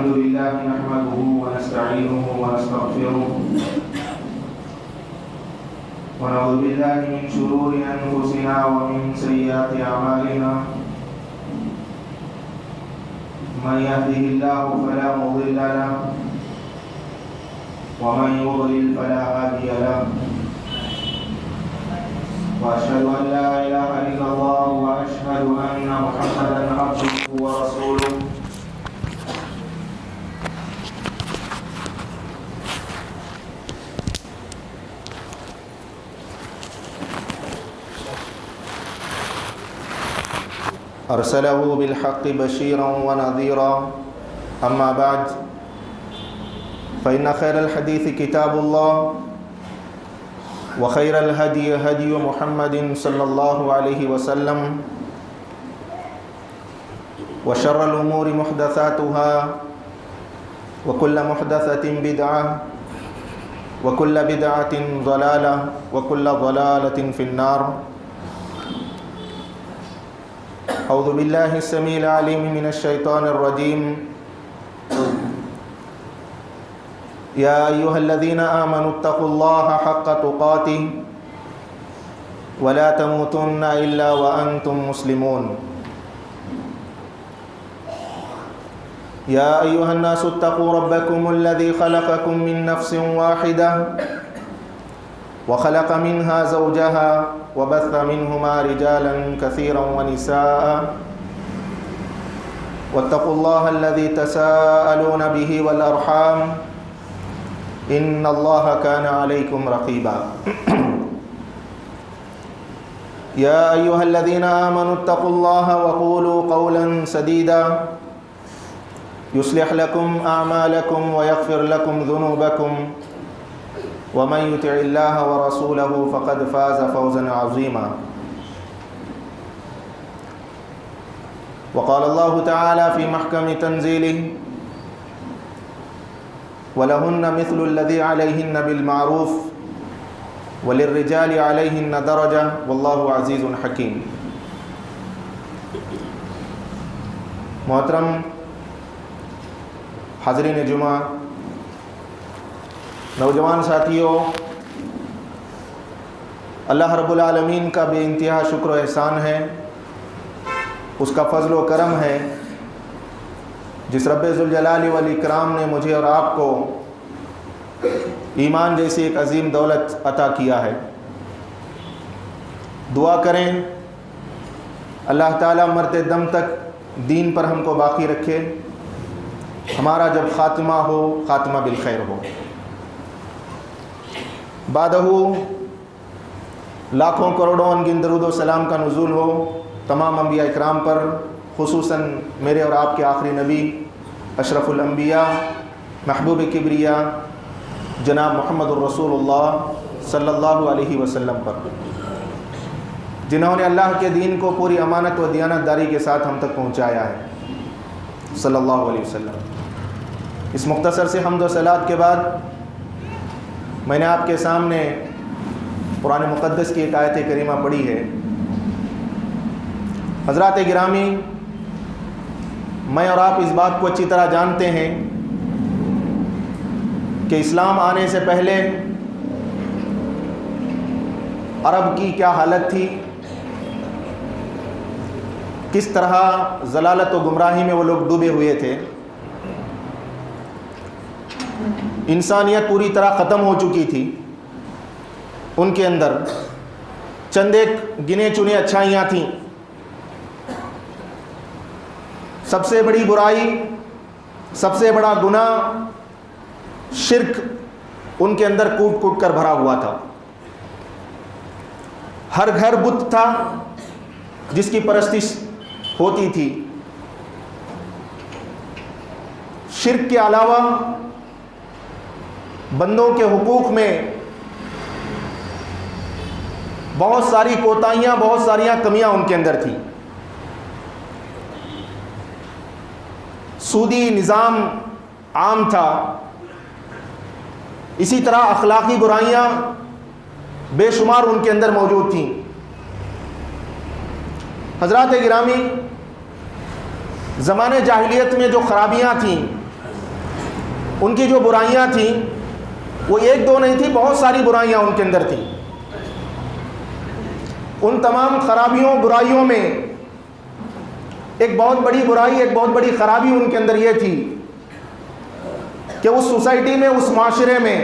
الحمد لله نحمده ونستعينه ونستغفره ونعوذ بالله من شرور أنفسنا ومن سيئات أعمالنا من يهده الله فلا مضل له ومن يضلل فلا هادي له وأشهد أن لا إله إلا الله وأشهد أن محمدا عبده ورسوله أرسله بالحق بشيرا ونذيرا أما بعد فإن خير الحديث كتاب الله وخير الهدي هدي محمد صلى الله عليه وسلم وشر الأمور محدثاتها وكل محدثة بدعة وكل بدعة ضلالة وكل ضلالة في النار. أعوذ بالله السميع العليم من الشيطان الرجيم. يا أيها الذين آمنوا اتقوا الله حق تقاته ولا تموتن إلا وأنتم مسلمون. يا أيها الناس اتقوا ربكم الذي خلقكم من نفس واحدة وخلق منها زوجها وبث منهما رجالا كثيرا ونساء واتقوا الله الذي تساءلون به والأرحام إن الله كان عليكم رقيبا. يا أيها الذين آمنوا اتقوا الله وقولوا قولا سديدا يصلح لكم أعمالكم ويغفر لكم ذنوبكم ومن يطع الله ورسوله فقد فاز فوزا عظيما. وقال الله تعالى في محكم تنزيله وَلَهُنَّ مِثْلُ الَّذِي عَلَيْهِنَّ بِالْمَعْرُوفِ وَلِلرِّجَالِ عَلَيْهِنَّ دَرَجَةٌ وَاللَّهُ عَزِيزٌ حَكِيمٌ. محترم حاضرین جمعہ، نوجوان ساتھیوں، اللہ رب العالمین کا بے انتہا شکر و احسان ہے، اس کا فضل و کرم ہے جس رب ذوالجلال والاکرام نے مجھے اور آپ کو ایمان جیسی ایک عظیم دولت عطا کیا ہے. دعا کریں اللہ تعالیٰ مرتے دم تک دین پر ہم کو باقی رکھے، ہمارا جب خاتمہ ہو خاتمہ بالخیر ہو. بعدہ لاکھوں کروڑوں انگن درود و سلام کا نزول ہو تمام انبیاء اکرام پر، خصوصاً میرے اور آپ کے آخری نبی اشرف الانبیاء محبوب کبریا جناب محمد الرسول اللہ صلی اللہ علیہ وسلم پر، جنہوں نے اللہ کے دین کو پوری امانت و دیانت داری کے ساتھ ہم تک پہنچایا ہے صلی اللہ علیہ وسلم. اس مختصر سے حمد و صلات کے بعد میں نے آپ کے سامنے قرآن مقدس کی ایک آیت کریمہ پڑھی ہے. حضرات گرامی، میں اور آپ اس بات کو اچھی طرح جانتے ہیں کہ اسلام آنے سے پہلے عرب کی کیا حالت تھی، کس طرح ضلالت و گمراہی میں وہ لوگ ڈوبے ہوئے تھے. انسانیت پوری طرح ختم ہو چکی تھی. ان کے اندر چند ایک گنے چنے اچھائیاں تھیں. سب سے بڑی برائی، سب سے بڑا گناہ شرک ان کے اندر کوٹ کوٹ کر بھرا ہوا تھا. ہر گھر بت تھا جس کی پرستش ہوتی تھی. شرک کے علاوہ بندوں کے حقوق میں بہت ساری کوتاہیاں، بہت ساریاں کمیاں ان کے اندر تھیں. سودی نظام عام تھا. اسی طرح اخلاقی برائیاں بے شمار ان کے اندر موجود تھیں. حضرات گرامی، زمانے جاہلیت میں جو خرابیاں تھیں ان کی جو برائیاں تھیں وہ ایک دو نہیں تھی، بہت ساری برائیاں ان کے اندر تھیں۔ ان تمام خرابیوں برائیوں میں ایک بہت بڑی برائی، ایک بہت بڑی خرابی ان کے اندر یہ تھی کہ اس سوسائٹی میں، اس معاشرے میں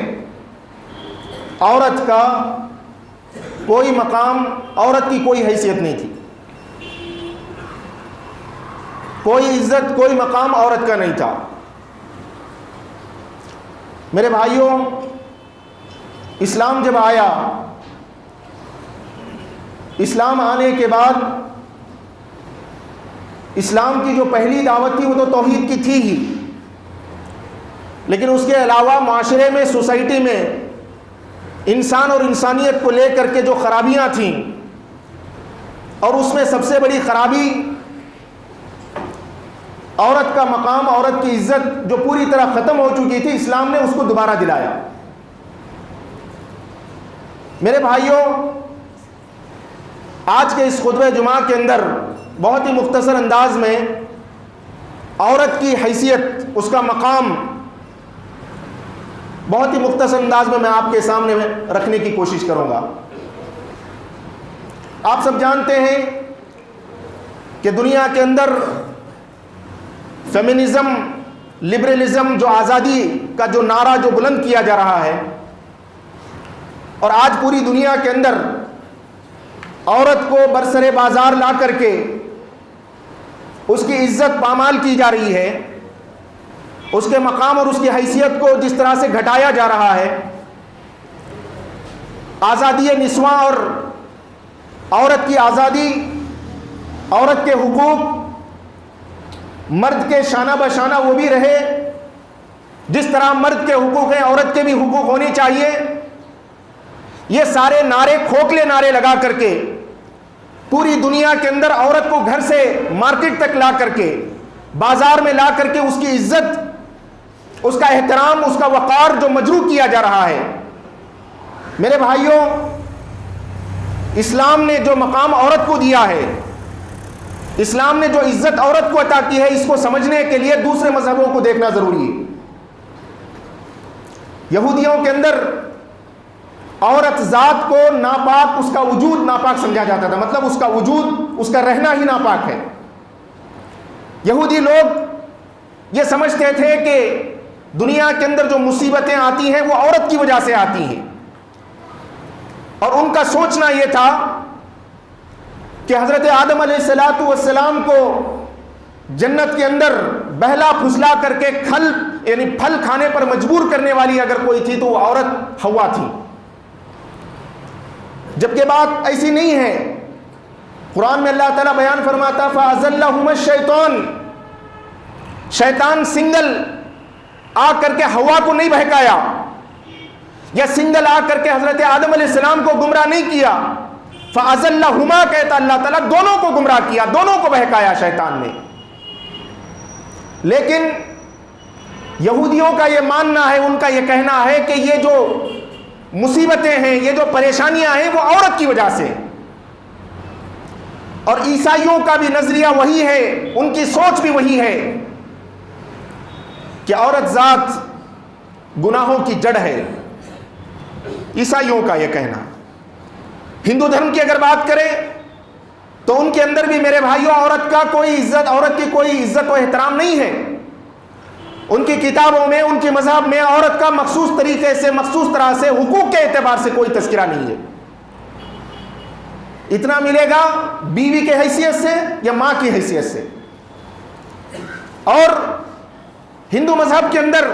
عورت کا کوئی مقام، عورت کی کوئی حیثیت نہیں تھی، کوئی عزت، کوئی مقام عورت کا نہیں تھا۔ میرے بھائیوں، اسلام جب آیا، اسلام آنے کے بعد اسلام کی جو پہلی دعوت تھی وہ تو توحید کی تھی ہی، لیکن اس کے علاوہ معاشرے میں، سوسائٹی میں انسان اور انسانیت کو لے کر کے جو خرابیاں تھیں، اور اس میں سب سے بڑی خرابی عورت کا مقام، عورت کی عزت جو پوری طرح ختم ہو چکی تھی، اسلام نے اس کو دوبارہ دلایا۔ میرے بھائیوں، آج کے اس خطبہ جمعہ کے اندر بہت ہی مختصر انداز میں عورت کی حیثیت، اس کا مقام بہت ہی مختصر انداز میں آپ کے سامنے رکھنے کی کوشش کروں گا۔ آپ سب جانتے ہیں کہ دنیا کے اندر فیمنزم، لبرلزم، جو آزادی کا جو نعرہ جو بلند کیا جا رہا ہے، اور آج پوری دنیا کے اندر عورت کو برسر بازار لا کر کے اس کی عزت پامال کی جا رہی ہے، اس کے مقام اور اس کی حیثیت کو جس طرح سے گھٹایا جا رہا ہے، آزادی نسواں اور عورت کی آزادی، عورت کے حقوق مرد کے شانہ بشانہ وہ بھی رہے، جس طرح مرد کے حقوق ہیں عورت کے بھی حقوق ہونے چاہیے، یہ سارے نعرے، کھوکھلے نعرے لگا کر کے پوری دنیا کے اندر عورت کو گھر سے مارکیٹ تک لا کر کے، بازار میں لا کر کے اس کی عزت، اس کا احترام، اس کا وقار جو مجروح کیا جا رہا ہے۔ میرے بھائیوں، اسلام نے جو مقام عورت کو دیا ہے، اسلام نے جو عزت عورت کو عطا کی ہے، اس کو سمجھنے کے لیے دوسرے مذہبوں کو دیکھنا ضروری ہے۔ یہودیوں کے اندر عورت ذات کو ناپاک، اس کا وجود ناپاک سمجھا جاتا تھا، مطلب اس کا وجود، اس کا رہنا ہی ناپاک ہے۔ یہودی لوگ یہ سمجھتے تھے کہ دنیا کے اندر جو مصیبتیں آتی ہیں وہ عورت کی وجہ سے آتی ہیں، اور ان کا سوچنا یہ تھا کہ حضرت آدم علیہ السلام کو جنت کے اندر بہلا پھسلا کر کے پھل کھانے پر مجبور کرنے والی اگر کوئی تھی تو وہ عورت حوا تھی، جبکہ بات ایسی نہیں ہے۔ قرآن میں اللہ تعالیٰ بیان فرماتا فَأَزَلَّهُمَا الشَّيْطَانُ، شیطان سنگل آ کر کے حوا کو نہیں بہکایا، یا سنگل آ کر کے حضرت آدم علیہ السلام کو گمراہ نہیں کیا، فَأَزَلَّهُمَا کہتا اللہ تعالیٰ دونوں کو گمراہ کیا، دونوں کو بہکایا شیطان نے۔ لیکن یہودیوں کا یہ ماننا ہے، ان کا یہ کہنا ہے کہ یہ جو مصیبتیں ہیں، یہ جو پریشانیاں ہیں وہ عورت کی وجہ سے، اور عیسائیوں کا بھی نظریہ وہی ہے، ان کی سوچ بھی وہی ہے کہ عورت ذات گناہوں کی جڑ ہے، عیسائیوں کا یہ کہنا۔ ہندو دھرم کی اگر بات کریں تو ان کے اندر بھی میرے بھائیوں عورت کا کوئی عزت، عورت کی کوئی عزت و احترام نہیں ہے۔ ان کی کتابوں میں، ان کے مذہب میں عورت کا مخصوص طریقے سے، مخصوص طرح سے، حقوق کے اعتبار سے کوئی تذکرہ نہیں ہے۔ اتنا ملے گا بیوی کے حیثیت سے یا ماں کی حیثیت سے۔ اور ہندو مذہب کے اندر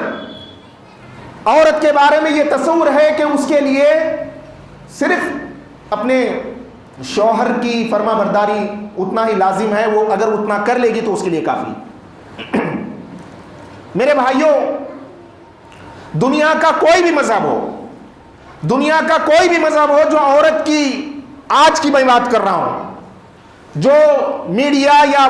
عورت کے بارے میں یہ تصور ہے کہ اس کے لیے صرف اپنے شوہر کی فرما برداری اتنا ہی لازم ہے، وہ اگر اتنا کر لے گی تو اس کے لیے کافی۔ میرے بھائیوں، دنیا کا کوئی بھی مذہب ہو، دنیا کا کوئی بھی مذہب ہو جو عورت کی، آج کی میں بات کر رہا ہوں، جو میڈیا یا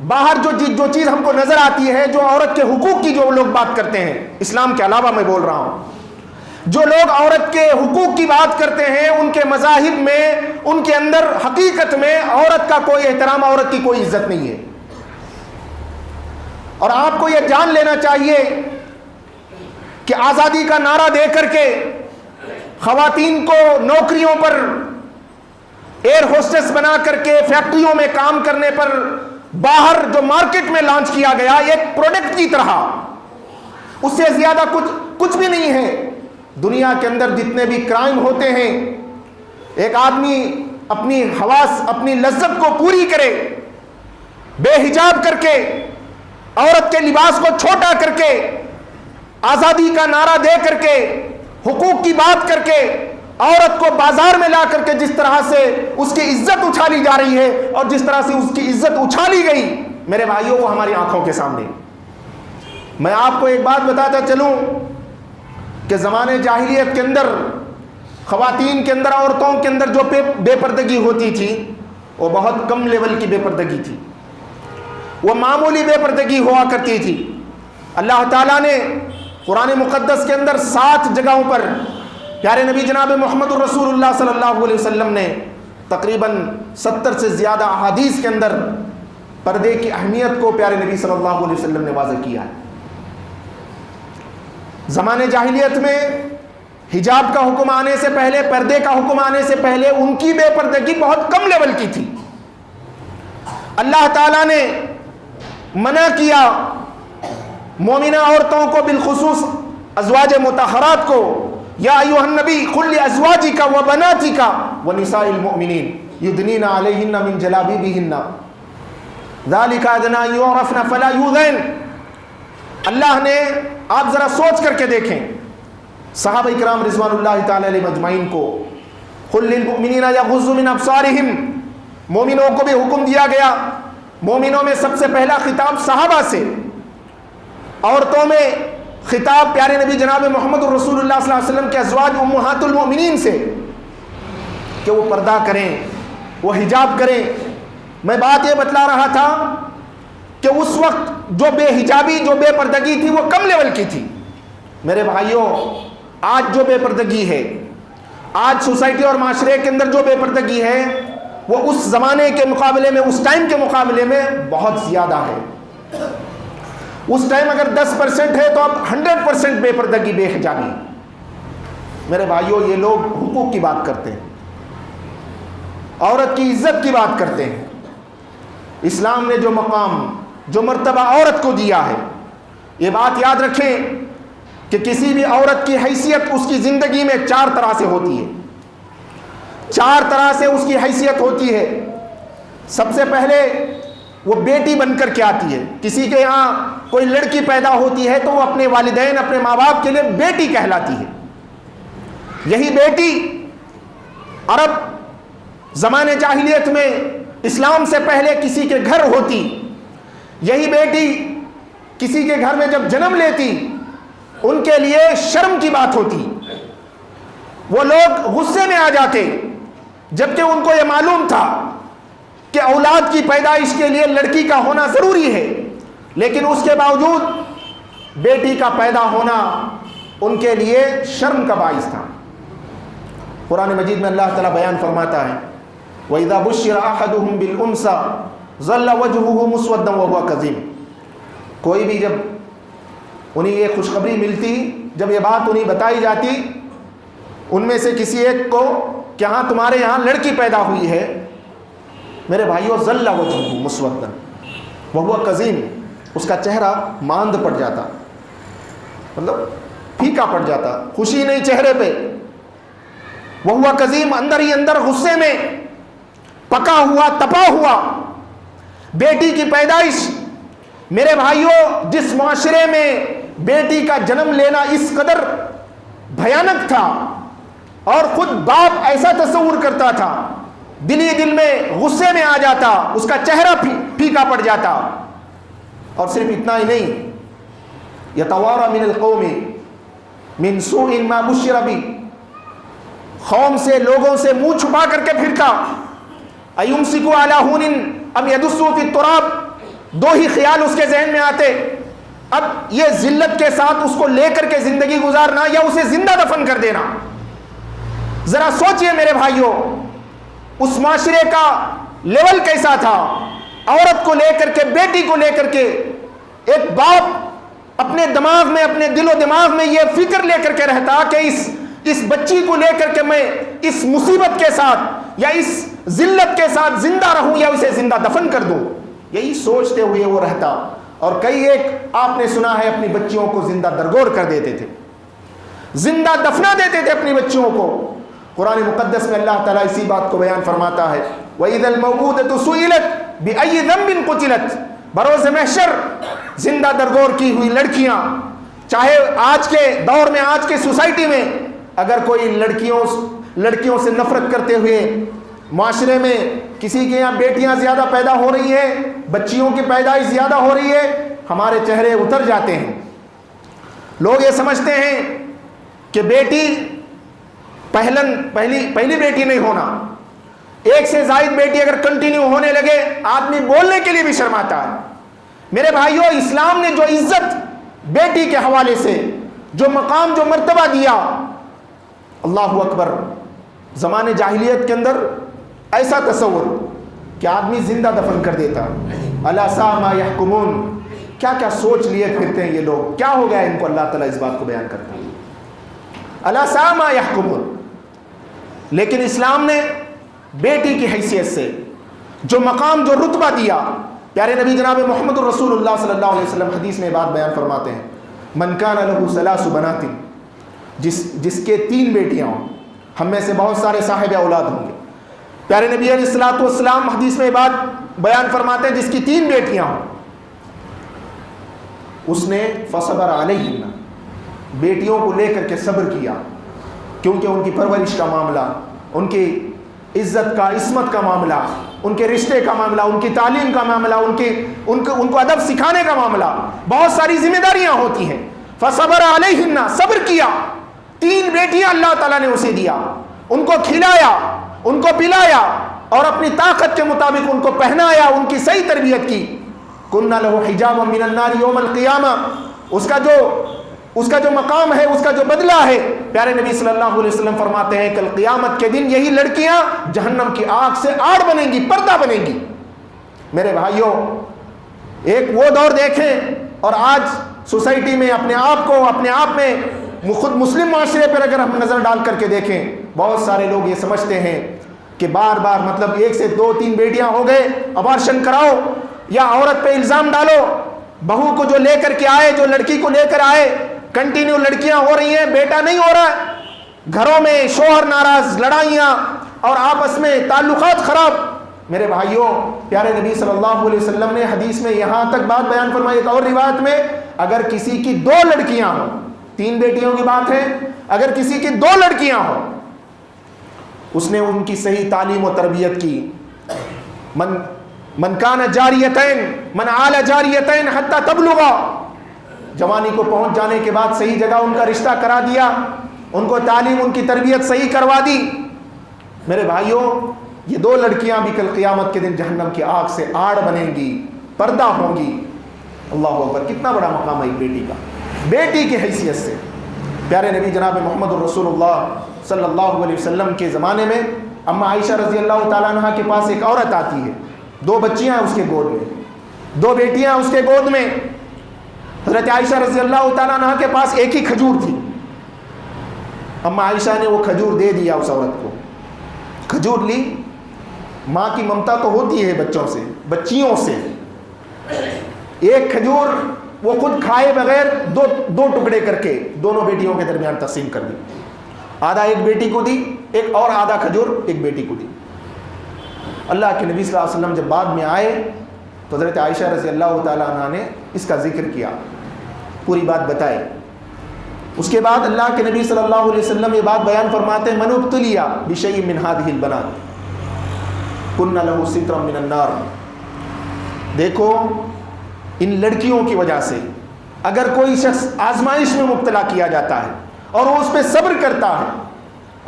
باہر جو چیز ہم کو نظر آتی ہے، جو عورت کے حقوق کی جو لوگ بات کرتے ہیں، اسلام کے علاوہ میں بول رہا ہوں، جو لوگ عورت کے حقوق کی بات کرتے ہیں، ان کے مذاہب میں، ان کے اندر حقیقت میں عورت کا کوئی احترام، عورت کی کوئی عزت نہیں ہے۔ اور آپ کو یہ جان لینا چاہیے کہ آزادی کا نعرہ دے کر کے خواتین کو نوکریوں پر ایئر ہوسٹس بنا کر کے فیکٹریوں میں کام کرنے پر باہر جو مارکیٹ میں لانچ کیا گیا ایک پروڈکٹ کی طرح، اس سے زیادہ کچھ بھی نہیں ہے۔ دنیا کے اندر جتنے بھی کرائم ہوتے ہیں، ایک آدمی اپنی حواس اپنی لذت کو پوری کرے، بے حجاب کر کے، عورت کے لباس کو چھوٹا کر کے، آزادی کا نعرہ دے کر کے، حقوق کی بات کر کے، عورت کو بازار میں لا کر کے جس طرح سے اس کی عزت اچھالی جا رہی ہے اور جس طرح سے اس کی عزت اچھالی گئی میرے بھائیوں وہ ہماری آنکھوں کے سامنے۔ میں آپ کو ایک بات بتاتا چلوں کہ زمانے جاہلیت کے اندر خواتین کے اندر، عورتوں کے اندر جو بے پردگی ہوتی تھی وہ بہت کم لیول کی بے پردگی تھی، وہ معمولی بے پردگی ہوا کرتی تھی۔ اللہ تعالیٰ نے قرآن مقدس کے اندر 7 جگہوں پر پیارے نبی جناب محمد الرسول اللہ صلی اللہ علیہ وسلم نے تقریباً 70 سے زیادہ احادیث کے اندر پردے کی اہمیت کو پیارے نبی صلی اللہ علیہ وسلم نے واضح کیا ہے۔ زمانے جاہلیت میں حجاب کا حکم آنے سے پہلے، پردے کا حکم آنے سے پہلے ان کی بے پردگی بہت کم لیول کی تھی۔ اللہ تعالیٰ نے منع کیا مومنہ عورتوں کو، بالخصوص ازواج مطہرات کو، یا ایھا النبی قل لازواجک وبناتک ونساء المؤمنین یدنین علیہن من جلابیبہن ذلک ادنی ان یعرفن فلا یؤذین۔ اللہ نے، آپ ذرا سوچ کر کے دیکھیں، صحابہ کرام رضوان اللہ تعالی علیہ مجمعین کو قل للمؤمنین یغضوا من ابصارہم، مومنوں کو بھی حکم دیا گیا۔ مومنوں میں سب سے پہلا خطاب صحابہ سے، عورتوں میں خطاب پیارے نبی جناب محمد الرسول اللہ صلی اللہ علیہ وسلم کے ازواج امہات المؤمنین سے کہ وہ پردہ کریں، وہ حجاب کریں۔ میں بات یہ بتلا رہا تھا کہ اس وقت جو بے حجابی، جو بے پردگی تھی وہ کم لیول کی تھی۔ میرے بھائیوں آج جو بے پردگی ہے، آج سوسائٹی اور معاشرے کے اندر جو بے پردگی ہے وہ اس زمانے کے مقابلے میں، اس ٹائم کے مقابلے میں بہت زیادہ ہے۔ اس ٹائم اگر 10% ہے تو اب 100% بے پردگی، بے حجابی۔ میرے بھائیوں یہ لوگ حقوق کی بات کرتے ہیں، عورت کی عزت کی بات کرتے ہیں۔ اسلام نے جو مقام، جو مرتبہ عورت کو دیا ہے، یہ بات یاد رکھیں کہ کسی بھی عورت کی حیثیت اس کی زندگی میں 4 طرح سے ہوتی ہے، 4 طرح سے اس کی حیثیت ہوتی ہے۔ سب سے پہلے وہ بیٹی بن کر کے آتی ہے۔ کسی کے یہاں کوئی لڑکی پیدا ہوتی ہے تو وہ اپنے والدین، اپنے ماں باپ کے لیے بیٹی کہلاتی ہے۔ یہی بیٹی عرب زمانے جاہلیت میں، اسلام سے پہلے کسی کے گھر ہوتی، یہی بیٹی کسی کے گھر میں جب جنم لیتی ان کے لیے شرم کی بات ہوتی، وہ لوگ غصے میں آ جاتے، جبکہ ان کو یہ معلوم تھا کہ اولاد کی پیدائش کے لیے لڑکی کا ہونا ضروری ہے، لیکن اس کے باوجود بیٹی کا پیدا ہونا ان کے لیے شرم کا باعث تھا۔ قرآن مجید میں اللہ تعالیٰ بیان فرماتا ہے وَإِذَا بُشِّرَ أَحَدُهُمْ بِالْأُنْثَىٰ ظَلَّ وَجْهُهُ مُسْوَدًّا وَهُوَ كَظِيمٌ۔ کوئی بھی جب انہیں یہ خوشخبری ملتی، جب یہ بات انہیں بتائی جاتی ان میں سے کسی ایک کو کہ ہاں تمہارے یہاں لڑکی پیدا ہوئی ہے، میرے بھائیوں ظَلَّ وَجْهُهُ مُسْوَدًّا وَهُوَ كَظِيمٌ، اس کا چہرہ ماند پڑ جاتا، مطلب پھیکا پڑ جاتا، خوشی نہیں چہرے پہ۔ وَهُوَ كَظِيمٌ، اندر ہی اندر غصے میں پکا ہوا، تپا ہوا۔ بیٹی کی پیدائش، میرے بھائیوں جس معاشرے میں بیٹی کا جنم لینا اس قدر بھیانک تھا اور خود باپ ایسا تصور کرتا تھا، دل ہی دل میں غصے میں آ جاتا، اس کا چہرہ پھیکا پڑ جاتا۔ اور صرف اتنا ہی نہیں، یتوارا من القوم من سوء ما بشر بہ، قوم سے، لوگوں سے منہ چھپا کر کے پھرتا۔ ایمسکو علی ہون ام یدسو فی التراب، 2 ہی خیال اس کے ذہن میں آتے، اب یہ ذلت کے ساتھ اس کو لے کر کے زندگی گزارنا یا اسے زندہ دفن کر دینا۔ ذرا سوچئے میرے بھائیوں اس معاشرے کا لیول کیسا تھا۔ عورت کو لے کر کے، بیٹی کو لے کر کے ایک باپ اپنے دماغ میں، اپنے دل و دماغ میں یہ فکر لے کر کے رہتا کہ اس بچی کو لے کر کے میں اس مصیبت کے ساتھ یا اس ذلت کے ساتھ زندہ رہوں یا اسے زندہ دفن کر دوں، یہی سوچتے ہوئے وہ رہتا. اور کئی ایک آپ نے سنا ہے اپنی بچیوں کو زندہ درگور کر دیتے تھے، زندہ دفنا دیتے تھے اپنی بچیوں کو. قرآن مقدس میں اللہ تعالیٰ اسی بات کو بیان فرماتا ہے وَإِذَا الْمَوْءُودَةُ سُئِلَتْ بِأَيِّ ذَنبٍ قُتِلَتْ. بروز محشر زندہ درگور کی ہوئی لڑکیاں، چاہے آج کے دور میں، آج کے سوسائٹی میں اگر کوئی لڑکیوں سے نفرت کرتے ہوئے معاشرے میں کسی کے یہاں بیٹیاں زیادہ پیدا ہو رہی ہیں، بچیوں کی پیدائش زیادہ ہو رہی ہے، ہمارے چہرے اتر جاتے ہیں. لوگ یہ سمجھتے ہیں کہ بیٹی پہلی بیٹی نہیں ہونا، ایک سے زائد بیٹی اگر کنٹینیو ہونے لگے آدمی بولنے کے لیے بھی شرماتا ہے. میرے بھائیوں، اسلام نے جو عزت بیٹی کے حوالے سے، جو مقام، جو مرتبہ دیا، اللہ اکبر. زمانے جاہلیت کے اندر ایسا تصور کہ آدمی زندہ دفن کر دیتا. الا ساء ما يحكمون. کیا کیا سوچ لیے پھرتے ہیں یہ لوگ، کیا ہو گیا ان کو؟ اللہ تعالیٰ اس بات کو بیان کرتا ہے الا ساء ما يحكمون. لیکن اسلام نے بیٹی کی حیثیت سے جو مقام، جو رتبہ دیا، پیارے نبی جناب محمد الرسول اللہ صلی اللہ علیہ وسلم حدیث میں بات بیان فرماتے ہیں من کان لہ ثلاث بنات. جس کے 3 بیٹیاں ہوں. ہم میں سے بہت سارے صاحب اولاد ہوں گے. پیارے نبی علیہ الصلوۃ والسلام حدیث میں بات بیان فرماتے ہیں جس کی 3 بیٹیاں ہوں، اس نے فصبر علیہن، بیٹیوں کو لے کر کے صبر کیا، کیونکہ ان کی پرورش کا معاملہ، ان کی عزت کا، عصمت کا معاملہ، ان کے رشتے کا معاملہ، ان کی تعلیم کا معاملہ، ان کو ادب سکھانے کا معاملہ، بہت ساری ذمہ داریاں ہوتی ہیں. فصبر علیہن، صبر کیا. 3 بیٹیاں اللہ تعالیٰ نے اسے دیا، ان کو کھلایا، ان کو پلایا اور اپنی طاقت کے مطابق ان کو پہنایا، ان کی صحیح تربیت کی. کننا لہ حجابا من النار یوم القیامہ. اس کا جو مقام ہے، اس کا جو بدلہ ہے، پیارے نبی صلی اللہ علیہ وسلم فرماتے ہیں کل قیامت کے دن یہی لڑکیاں جہنم کی آگ سے آڑ بنیں گی، پردہ بنیں گی. میرے بھائیوں، ایک وہ دور دیکھیں اور آج سوسائٹی میں اپنے آپ میں خود مسلم معاشرے پر اگر ہم نظر ڈال کر کے دیکھیں، بہت سارے لوگ یہ سمجھتے ہیں کہ بار بار مطلب 1 سے 2 3 بیٹیاں ہو گئے، ابارشن کراؤ یا عورت پہ الزام ڈالو. بہو کو جو لے کر کے آئے، جو لڑکی کو لے کر آئے، کنٹینیو لڑکیاں ہو رہی ہیں، بیٹا نہیں ہو رہا ہے، گھروں میں شوہر ناراض، لڑائیاں اور آپس میں تعلقات خراب. میرے بھائیوں، پیارے نبی صلی اللہ علیہ وسلم نے حدیث میں یہاں تک بات بیان فرمائی. ایک اور روایت میں اگر کسی کی 2 لڑکیاں ہوں، 3 بیٹیوں کی بات ہے، اگر کسی کی 2 لڑکیاں ہوں، اس نے ان کی صحیح تعلیم و تربیت کی. من کان جاریتین من آل جاریتین حتی تبلغا. جوانی کو پہنچ جانے کے بعد صحیح جگہ ان کا رشتہ کرا دیا، ان کو تعلیم، ان کی تربیت صحیح کروا دی. میرے بھائیوں، یہ 2 لڑکیاں بھی کل قیامت کے دن جہنم کی آگ سے آڑ بنیں گی، پردہ ہوں گی. اللہ اکبر. کتنا بڑا مقام ہے ایک بیٹی کا، بیٹی کی حیثیت سے. پیارے نبی جناب محمد الرسول اللہ صلی اللہ علیہ وسلم کے زمانے میں اما عائشہ رضی اللہ تعالیٰ عنہ کے پاس ایک عورت آتی ہے، 2 بچیاں ہیں اس کے گود میں، 2 بیٹیاں اس کے گود میں. حضرت عائشہ رضی اللہ تعالیٰ عنہ کے پاس ایک ہی کھجور تھی. اما عائشہ نے وہ کھجور دے دیا اس عورت کو. کھجور لی. ماں کی ممتا تو ہوتی ہے بچوں سے، بچیوں سے. ایک کھجور وہ خود کھائے بغیر 2 ٹکڑے کر کے دونوں بیٹیوں کے درمیان تقسیم کر دی. آدھا ایک بیٹی کو دی، ایک اور آدھا کھجور ایک بیٹی کو دی. اللہ کے نبی صلی اللہ علیہ وسلم جب بعد میں آئے تو حضرت عائشہ رضی اللہ تعالیٰ عنہ نے اس کا ذکر کیا، پوری بات بتائی. اس کے بعد اللہ کے نبی صلی اللہ علیہ وسلم یہ بات بیان فرماتے ہیں من ابتلی بشیء من هذه البنات کن له سترا من النار. دیکھو، ان لڑکیوں کی وجہ سے اگر کوئی شخص آزمائش میں مبتلا کیا جاتا ہے اور وہ اس پہ صبر کرتا ہے،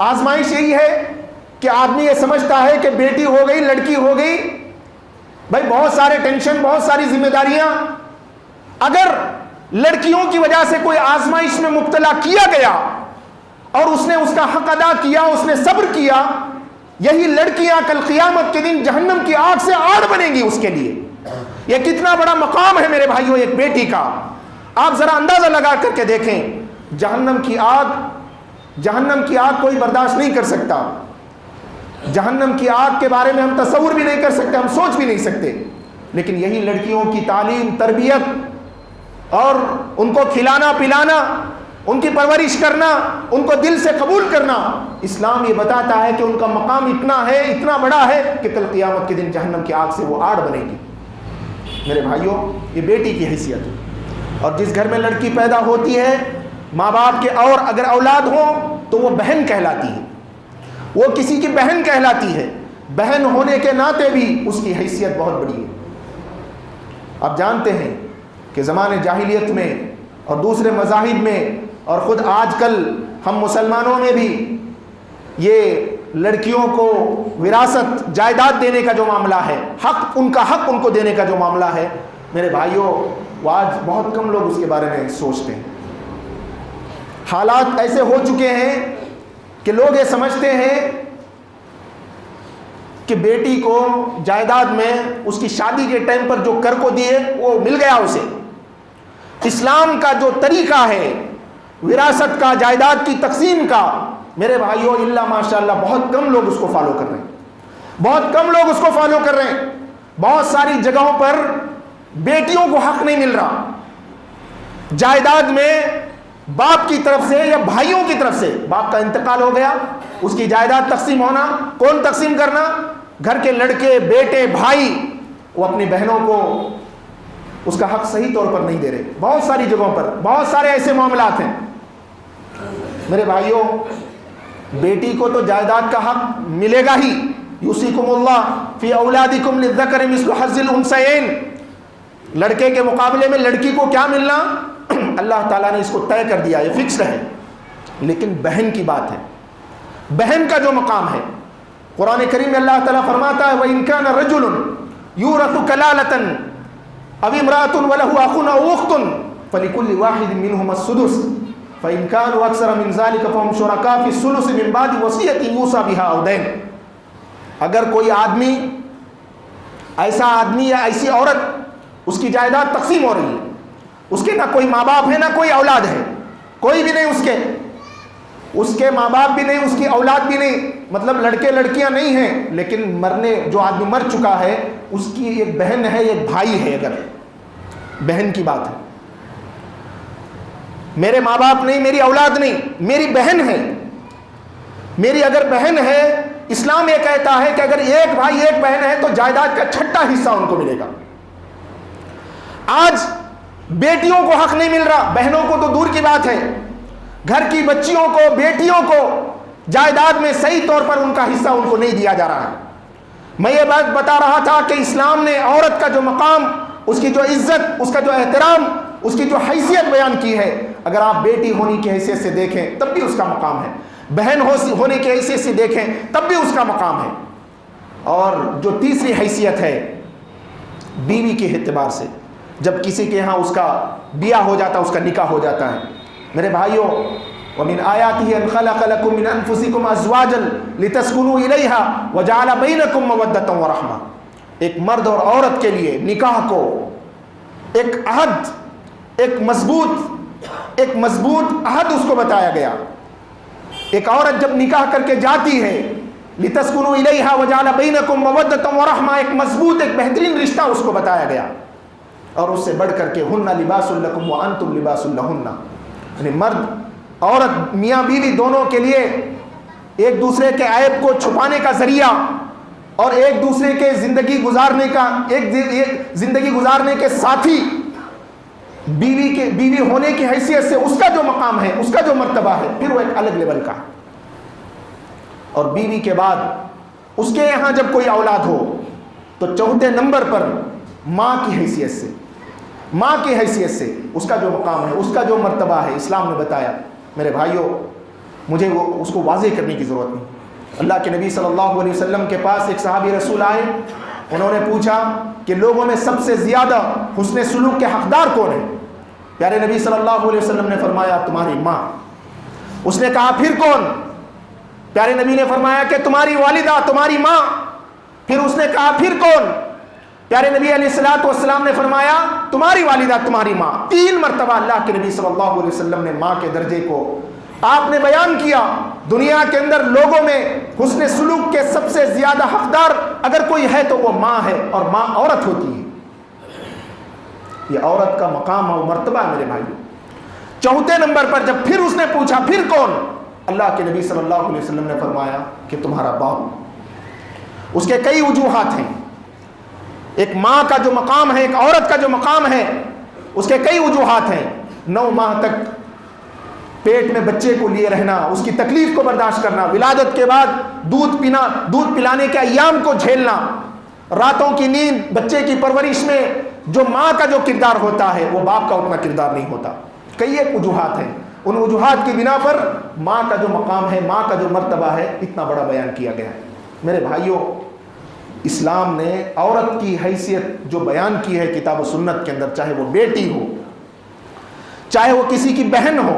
آزمائش یہی ہے کہ آدمی یہ سمجھتا ہے کہ بیٹی ہو گئی، لڑکی ہو گئی، بھائی بہت سارے ٹینشن، بہت ساری ذمہ داریاں. اگر لڑکیوں کی وجہ سے کوئی آزمائش میں مبتلا کیا گیا اور اس نے اس کا حق ادا کیا، اس نے صبر کیا، یہی لڑکیاں کل قیامت کے دن جہنم کی آگ سے آڑ بنیں گی اس کے لیے. یہ کتنا بڑا مقام ہے میرے بھائیوں ایک بیٹی کا. آپ ذرا اندازہ لگا کر کے دیکھیں، جہنم کی آگ کوئی برداشت نہیں کر سکتا، جہنم کی آگ کے بارے میں ہم تصور بھی نہیں کر سکتے، ہم سوچ بھی نہیں سکتے، لیکن یہی لڑکیوں کی تعلیم، تربیت اور ان کو کھلانا پلانا، ان کی پرورش کرنا، ان کو دل سے قبول کرنا، اسلام یہ بتاتا ہے کہ ان کا مقام اتنا ہے، اتنا بڑا ہے کہ کل قیامت کے دن جہنم کی آگ سے وہ آڑ بنے گی۔ میرے بھائیوں، یہ بیٹی کی حیثیت ہے، اور جس گھر میں لڑکی پیدا ہوتی ہے، ماں باپ کے اور اگر اولاد ہوں تو وہ بہن کہلاتی ہے، وہ کسی کی بہن کہلاتی ہے، بہن ہونے کے ناطے بھی اس کی حیثیت بہت بڑی ہے۔ آپ جانتے ہیں کہ زمانے جاہلیت میں اور دوسرے مذاہب میں اور خود آج کل ہم مسلمانوں میں بھی یہ لڑکیوں کو وراثت، جائیداد دینے کا جو معاملہ ہے، حق ان کو دینے کا جو معاملہ ہے، میرے بھائیوں، وہ آج بہت کم لوگ اس کے بارے میں سوچتے ہیں۔ حالات ایسے ہو چکے ہیں کہ لوگ یہ سمجھتے ہیں کہ بیٹی کو جائیداد میں اس کی شادی کے ٹائم پر جو کر کو دیے وہ مل گیا اسے۔ اسلام کا جو طریقہ ہے وراثت کا، جائیداد کی تقسیم کا، میرے بھائیوں الا ماشاءاللہ بہت کم لوگ اس کو فالو کر رہے ہیں، بہت کم لوگ اس کو فالو کر رہے ہیں۔ بہت ساری جگہوں پر بیٹیوں کو حق نہیں مل رہا، جائیداد میں باپ کی طرف سے یا بھائیوں کی طرف سے، باپ کا انتقال ہو گیا، اس کی جائیداد تقسیم ہونا، کون تقسیم کرنا؟ گھر کے لڑکے، بیٹے، بھائی، وہ اپنی بہنوں کو اس کا حق صحیح طور پر نہیں دے رہے۔ بہت ساری جگہوں پر بہت سارے ایسے معاملات ہیں۔ میرے بھائیوں، بیٹی کو تو جائیداد کا حق ملے گا ہی، یوصیکم اللہ فی اولادکم للذکر مثل حظ الانثیین، لڑکے کے مقابلے میں لڑکی کو کیا ملنا اللہ تعالیٰ نے اس کو طے کر دیا، یہ فکس ہے۔ لیکن بہن کی بات ہے، بہن کا جو مقام ہے، قرآن کریم میں اللہ تعالیٰ فرماتا ہے وَإِن كَانَ رَجُلٌ يُورَثُ كَلَالَةً أَوْ امْرَأَةٌ وَلَهُ أَخٌ أَوْ أُخْتٌ فَلِكُلِّ وَاحِدٍ مِّنْهُمَا السُّدُسُ فَإِن كَانُوا أَكْثَرَ مِنْ ذَلِكَ فَهُمْ شُرَكَاءُ فِي الثُّلُثِ مِنْ بَعْدِ وَصِيَّةٍ يُوصَى بِهَا أَوْ دَيْنٍ، اگر کوئی آدمی، ایسا آدمی یا ایسی عورت، اس کی جائیداد تقسیم ہو رہی ہے، اس کے نہ کوئی ماں باپ ہے نہ کوئی اولاد ہے، کوئی بھی نہیں، اس کے ماں باپ بھی نہیں، اس کی اولاد بھی نہیں، مطلب لڑکے لڑکیاں نہیں ہیں، لیکن جو آدمی مر چکا ہے اس کی ایک بہن ہے، ایک بھائی ہے، اگر بہن کی بات ہے، میرے ماں باپ نہیں، میری اولاد نہیں، میری بہن ہے، میری اگر بہن ہے، اسلام یہ کہتا ہے کہ اگر ایک بھائی ایک بہن ہے تو جائیداد کا چھٹا حصہ ان کو ملے گا۔ آج بیٹیوں کو حق نہیں مل رہا، بہنوں کو تو دور کی بات ہے، گھر کی بچیوں کو، بیٹیوں کو جائیداد میں صحیح طور پر ان کا حصہ ان کو نہیں دیا جا رہا ہے۔ میں یہ بات بتا رہا تھا کہ اسلام نے عورت کا جو مقام، اس کی جو عزت، اس کا جو احترام، اس کی جو حیثیت بیان کی ہے، اگر آپ بیٹی ہونے کی حیثیت سے دیکھیں تب بھی اس کا مقام ہے، بہن ہونے کی حیثیت سے دیکھیں تب بھی اس کا مقام ہے۔ اور جو تیسری حیثیت ہے بیوی کے اعتبار سے، جب کسی کے ہاں اس کا بیاہ ہو جاتا، اس کا نکاح ہو جاتا ہے، میرے بھائیوں وَمِنْ آيَاتِهِ أَنْ خَلَقَ لَكُم مِّنْ أَنفُسِكُمْ أَزْوَاجًا لِتَسْكُنُوا إِلَيْهَا وَجَعَلَ بَيْنَكُم مَّوَدَّةً وَرَحْمَةً، ایک مرد اور عورت کے لیے نکاح کو ایک عہد، ایک مضبوط عہد اس کو بتایا گیا۔ ایک عورت جب نکاح کر کے جاتی ہے، لِتَسْكُنُوا إِلَيْهَا وَجَعَلَ بَيْنَكُم مَّوَدَّةً وَرَحْمَةً، ایک مضبوط، ایک بہترین رشتہ اس کو بتایا گیا، اور اس سے بڑھ کر کے ہن لباس لکم وانتم لباس لہن، یعنی مرد عورت، میاں بیوی دونوں کے لیے ایک دوسرے کے عیب کو چھپانے کا ذریعہ اور ایک دوسرے کے زندگی گزارنے کے ساتھی، بیوی ہونے کی حیثیت سے اس کا جو مقام ہے، اس کا جو مرتبہ ہے، پھر وہ ایک الگ لیول کا ہے۔ اور بیوی کے بعد اس کے یہاں جب کوئی اولاد ہو تو چوتھے نمبر پر ماں کی حیثیت سے اس کا جو مقام ہے، اس کا جو مرتبہ ہے، اسلام نے بتایا۔ میرے بھائیوں، مجھے اس کو واضح کرنے کی ضرورت نہیں۔ اللہ کے نبی صلی اللہ علیہ وسلم کے پاس ایک صحابی رسول آئے، انہوں نے پوچھا کہ لوگوں میں سب سے زیادہ حسن سلوک کے حقدار کون ہے؟ پیارے نبی صلی اللہ علیہ وسلم نے فرمایا تمہاری ماں۔ اس نے کہا پھر کون؟ پیارے نبی نے فرمایا کہ تمہاری والدہ، تمہاری ماں۔ پھر اس نے کہا پھر کون؟ پیارے نبی علیہ الصلوۃ والسلام نے فرمایا تمہاری والدہ تمہاری ماں. 3 مرتبہ اللہ کے نبی صلی اللہ علیہ وسلم نے ماں کے درجے کو آپ نے بیان کیا. دنیا کے اندر لوگوں میں حسن سلوک کے سب سے زیادہ حقدار اگر کوئی ہے تو وہ ماں ہے، اور ماں عورت ہوتی ہے. یہ عورت کا مقام اور مرتبہ ہے میرے بھائیو. چوتھے نمبر پر جب پھر اس نے پوچھا پھر کون، اللہ کے نبی صلی اللہ علیہ وسلم نے فرمایا کہ تمہارا باپ. اس کے کئی وجوہات ہیں. ایک ماں کا جو مقام ہے، ایک عورت کا جو مقام ہے، اس کے کئی وجوہات ہیں. 9 ماہ تک پیٹ میں بچے کو لیے رہنا، اس کی تکلیف کو برداشت کرنا، ولادت کے بعد دودھ پینا، دودھ پلانے کے ایام کو جھیلنا، راتوں کی نیند، بچے کی پرورش میں جو ماں کا جو کردار ہوتا ہے وہ باپ کا اتنا کردار نہیں ہوتا. کئی ایک وجوہات ہیں. ان وجوہات کی بنا پر ماں کا جو مقام ہے، ماں کا جو مرتبہ ہے، اتنا بڑا بیان کیا گیا ہے. میرے بھائیوں، اسلام نے عورت کی حیثیت جو بیان کی ہے کتاب و سنت کے اندر، چاہے وہ بیٹی ہو، چاہے وہ کسی کی بہن ہو،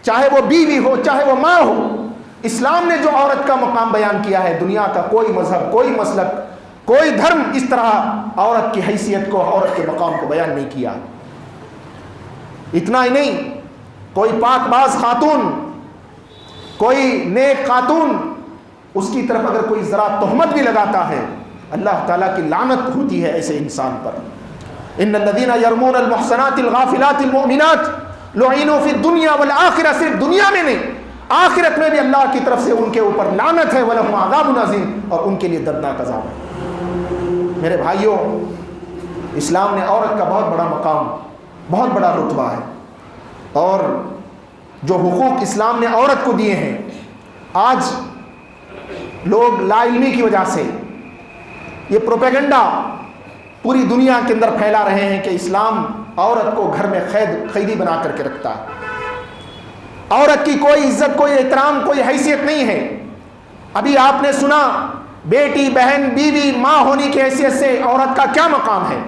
چاہے وہ بیوی ہو، چاہے وہ ماں ہو، اسلام نے جو عورت کا مقام بیان کیا ہے، دنیا کا کوئی مذہب، کوئی مسلک، کوئی دھرم اس طرح عورت کی حیثیت کو، عورت کے مقام کو بیان نہیں کیا. اتنا ہی نہیں، کوئی پاک باز خاتون، کوئی نیک خاتون، اس کی طرف اگر کوئی ذرا تہمت بھی لگاتا ہے، اللہ تعالیٰ کی لعنت ہوتی ہے ایسے انسان پر. ان الذین یرمون المحصنات الغافلات المؤمنات لعنوا فی الدنیا والآخرہ. صرف دنیا میں نہیں، آخرت میں بھی اللہ کی طرف سے ان کے اوپر لعنت ہے. ولہم عذاب عظیم، اور ان کے لیے دردناک عذاب ہے. میرے بھائیوں، اسلام نے عورت کا بہت بڑا مقام، بہت بڑا رتبہ ہے. اور جو حقوق اسلام نے عورت کو دیے ہیں، آج لوگ لا علمی کی وجہ سے یہ پروپیگنڈا پوری دنیا کے اندر پھیلا رہے ہیں کہ اسلام عورت کو گھر میں قیدی بنا کر کے رکھتا ہے. عورت کی کوئی عزت، کوئی احترام، کوئی حیثیت نہیں ہے. ابھی آپ نے سنا بیٹی، بہن، بیوی، ماں ہونے کی حیثیت سے عورت کا کیا مقام ہے.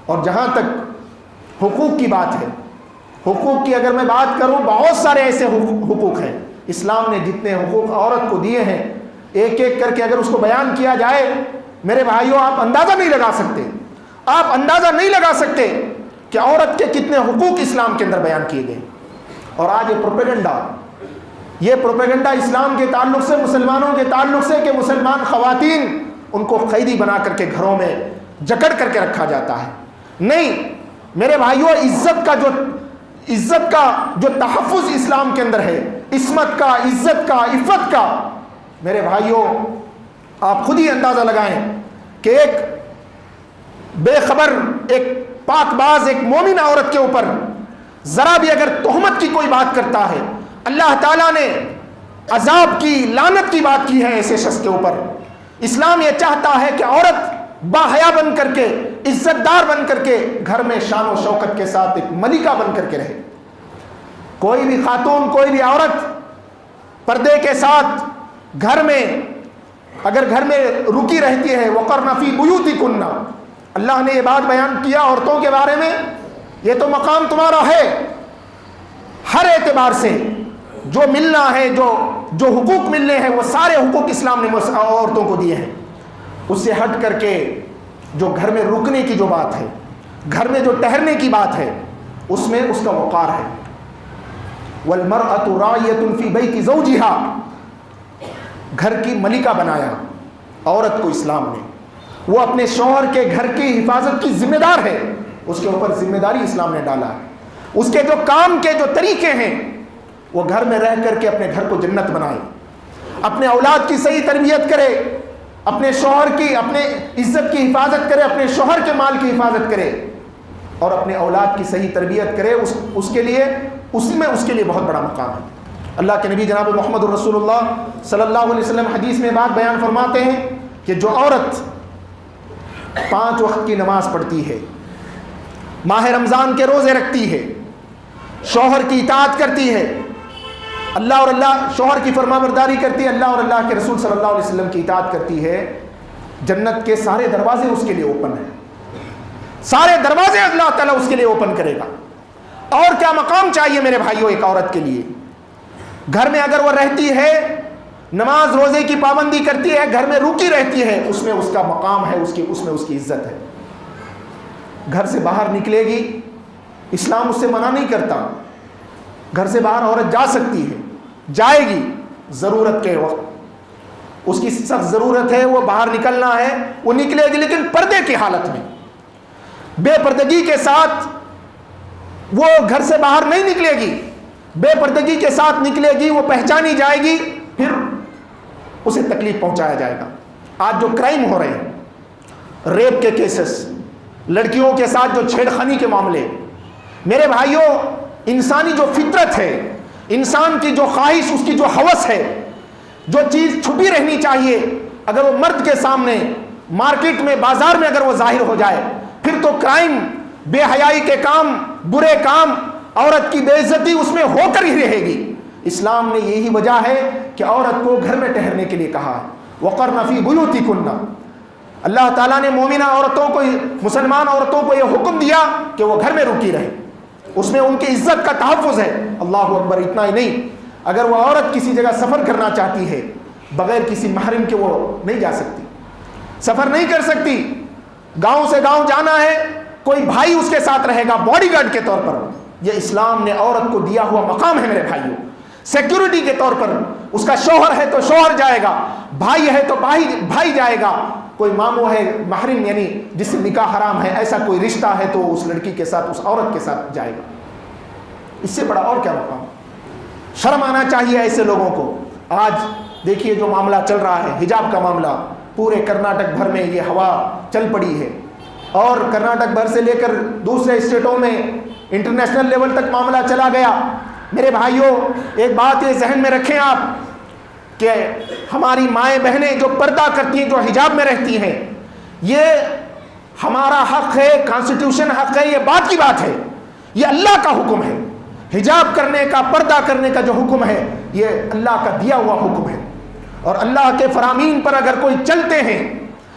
اور جہاں تک حقوق کی بات ہے، حقوق کی اگر میں بات کروں، بہت سارے ایسے حقوق ہیں. اسلام نے جتنے حقوق عورت کو دیے ہیں، ایک ایک کر کے اگر اس کو بیان کیا جائے، میرے بھائیوں، آپ اندازہ نہیں لگا سکتے. آپ اندازہ نہیں لگا سکتے کہ عورت کے کتنے حقوق اسلام کے اندر بیان کیے گئے. اور آج یہ پروپیگنڈا اسلام کے تعلق سے، مسلمانوں کے تعلق سے، کہ مسلمان خواتین ان کو قیدی بنا کر کے گھروں میں جکڑ کر کے رکھا جاتا ہے. نہیں میرے بھائیوں، عزت کا جو تحفظ اسلام کے اندر ہے، عصمت کا، عزت کا، عفت کا، میرے بھائیوں آپ خود ہی اندازہ لگائیں کہ ایک بے خبر، ایک پاک باز، ایک مومن عورت کے اوپر ذرا بھی اگر تہمت کی کوئی بات کرتا ہے، اللہ تعالیٰ نے عذاب کی، لعنت کی بات کی ہے ایسے شخص کے اوپر. اسلام یہ چاہتا ہے کہ عورت باحیا بن کر کے، عزت دار بن کر کے گھر میں شان و شوکت کے ساتھ ایک ملکہ بن کر کے رہے. کوئی بھی خاتون، کوئی بھی عورت پردے کے ساتھ گھر میں اگر گھر میں رکی رہتی ہے، وقرن فی بیوتکن، اللہ نے یہ بات بیان کیا عورتوں کے بارے میں، یہ تو مقام تمہارا ہے ہر اعتبار سے. جو ملنا ہے، جو حقوق ملنے ہیں، وہ سارے حقوق اسلام نے عورتوں کو دیے ہیں. اس سے ہٹ کر کے جو گھر میں رکنے کی جو بات ہے، گھر میں جو ٹہرنے کی بات ہے، اس میں اس کا وقار ہے. والمرأة راعیة فی بیت زوجها، گھر کی ملکہ بنایا عورت کو اسلام نے. وہ اپنے شوہر کے گھر کی حفاظت کی ذمہ دار ہے. اس کے اوپر ذمہ داری اسلام نے ڈالا ہے. اس کے جو کام کے جو طریقے ہیں، وہ گھر میں رہ کر کے اپنے گھر کو جنت بنائے، اپنے اولاد کی صحیح تربیت کرے، اپنے شوہر کی، اپنے عزت کی حفاظت کرے، اپنے شوہر کے مال کی حفاظت کرے، اور اپنے اولاد کی صحیح تربیت کرے. اس کے لیے اس کے لیے بہت بڑا مقام ہے. اللہ کے نبی جناب محمد الرسول اللہ صلی اللہ علیہ وسلم حدیث میں بات بیان فرماتے ہیں کہ جو عورت 5 وقت کی نماز پڑھتی ہے، ماہ رمضان کے روزے رکھتی ہے، شوہر کی اطاعت کرتی ہے، شوہر کی فرما برداری کرتی ہے، اللہ اور اللہ کے رسول صلی اللہ علیہ وسلم کی اطاعت کرتی ہے، جنت کے سارے دروازے اس کے لیے اوپن ہیں. سارے دروازے اللہ تعالیٰ اس کے لیے اوپن کرے گا. اور کیا مقام چاہیے میرے بھائیوں ایک عورت کے لیے؟ گھر میں اگر وہ رہتی ہے، نماز روزے کی پابندی کرتی ہے، گھر میں رکی رہتی ہے، اس میں اس کا مقام ہے، اس میں اس کی عزت ہے. گھر سے باہر نکلے گی، اسلام اس سے منع نہیں کرتا، گھر سے باہر عورت جا سکتی ہے، جائے گی ضرورت کے وقت، اس کی سخت ضرورت ہے، وہ باہر نکلنا ہے، وہ نکلے گی، لیکن پردے کی حالت میں، بے پردگی کے ساتھ وہ گھر سے باہر نہیں نکلے گی، بے پردگی کے ساتھ نکلے گی، وہ پہچانی جائے گی، پھر اسے تکلیف پہنچایا جائے گا۔ آج جو کرائم ہو رہے ہیں، ریپ کے کیسز، لڑکیوں کے ساتھ جو چھیڑ خانی کے معاملے، میرے بھائیوں، انسانی جو فطرت ہے، انسان کی جو خواہش، اس کی جو ہوس ہے، جو چیز چھپی رہنی چاہیے، اگر وہ مرد کے سامنے، مارکیٹ میں، بازار میں اگر وہ ظاہر ہو جائے، پھر تو کرائم، بے حیائی کے کام، برے کام، عورت کی بے عزتی اس میں ہو کر ہی رہے گی۔ اسلام نے یہی وجہ ہے کہ عورت کو گھر میں ٹھہرنے کے لیے کہا ہے، وَقَرْنَ فِي بُيُوتِكُنَّ۔ اللہ تعالیٰ نے مومنہ عورتوں کو، مسلمان عورتوں کو یہ حکم دیا کہ وہ گھر میں رکی رہے، اس میں ان کی عزت کا تحفظ ہے۔ اللہ اکبر! اتنا ہی نہیں، اگر وہ عورت کسی جگہ سفر کرنا چاہتی ہے، بغیر کسی محرم کے وہ نہیں جا سکتی، سفر نہیں کر سکتی، گاؤں سے گاؤں جانا ہے، کوئی بھائی اس کے ساتھ رہے گا باڈی گارڈ کے طور پر۔ یہ اسلام نے عورت کو دیا ہوا مقام ہے میرے بھائیوں، سیکیورٹی کے طور پر۔ اس کا شوہر ہے تو شوہر جائے گا، بھائی ہے تو بھائی جائے گا، کوئی ماموں ہے محرم یعنی جس سے نکاح حرام ہے، ایسا کوئی رشتہ ہے تو اس لڑکی کے ساتھ، اس عورت کے ساتھ جائے گا۔ اس سے بڑا اور کیا مقام؟ شرم آنا چاہیے ایسے لوگوں کو۔ آج دیکھیے جو معاملہ چل رہا ہے، حجاب کا معاملہ، پورے کرناٹک بھر میں یہ ہوا چل پڑی ہے، اور کرناٹک بھر سے لے کر دوسرے اسٹیٹوں میں انٹرنیشنل لیول تک معاملہ چلا گیا۔ میرے بھائیوں، ایک بات یہ ذہن میں رکھیں آپ کہ ہماری مائیں بہنیں جو پردہ کرتی ہیں، جو حجاب میں رہتی ہیں، یہ ہمارا حق ہے، کانسٹیٹیوشن حق ہے، یہ بات کی بات ہے، یہ اللہ کا حکم ہے۔ حجاب کرنے کا، پردہ کرنے کا جو حکم ہے، یہ اللہ کا دیا ہوا حکم ہے، اور اللہ کے فرامین پر اگر کوئی چلتے ہیں،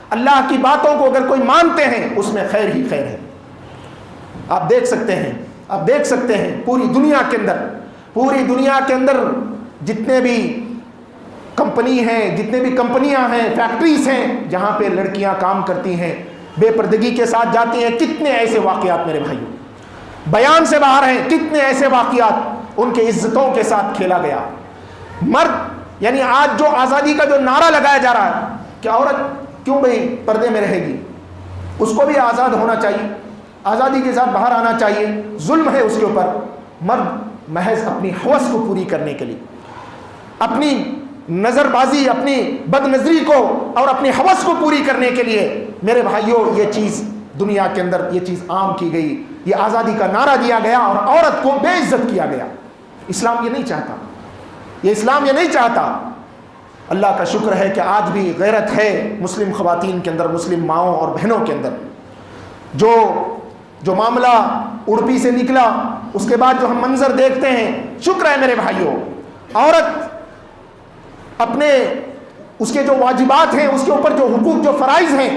اللہ کی باتوں کو اگر کوئی مانتے ہیں، اس میں خیر ہی خیر ہے۔ آپ دیکھ سکتے ہیں پوری دنیا کے اندر جتنے بھی کمپنی ہیں، جتنے بھی کمپنیاں ہیں، فیکٹریز ہیں، جہاں پہ لڑکیاں کام کرتی ہیں، بے پردگی کے ساتھ جاتی ہیں، کتنے ایسے واقعات میرے بھائیوں بیان سے باہر ہیں، کتنے ایسے واقعات ان کے عزتوں کے ساتھ کھیلا گیا۔ مرد یعنی آج جو آزادی کا جو نعرہ لگایا جا رہا ہے کہ عورت کیوں بھئی پردے میں رہے گی، اس کو بھی آزاد ہونا چاہیے، آزادی کے ساتھ باہر آنا چاہیے، ظلم ہے اس کے اوپر۔ مرد محض اپنی ہوس کو پوری کرنے کے لیے، اپنی نظر بازی، اپنی بد نظری کو اور اپنی ہوس کو پوری کرنے کے لیے، میرے بھائیوں، یہ چیز دنیا کے اندر یہ چیز عام کی گئی، یہ آزادی کا نعرہ دیا گیا اور عورت کو بے عزت کیا گیا۔ اسلام یہ نہیں چاہتا، اسلام یہ نہیں چاہتا۔ اللہ کا شکر ہے کہ آج بھی غیرت ہے مسلم خواتین کے اندر، مسلم ماؤں اور بہنوں کے اندر۔ جو معاملہ اڑپی سے نکلا، اس کے بعد جو ہم منظر دیکھتے ہیں، شکر ہے میرے بھائیوں، عورت اپنے اس کے جو واجبات ہیں، اس کے اوپر جو حقوق، جو فرائض ہیں،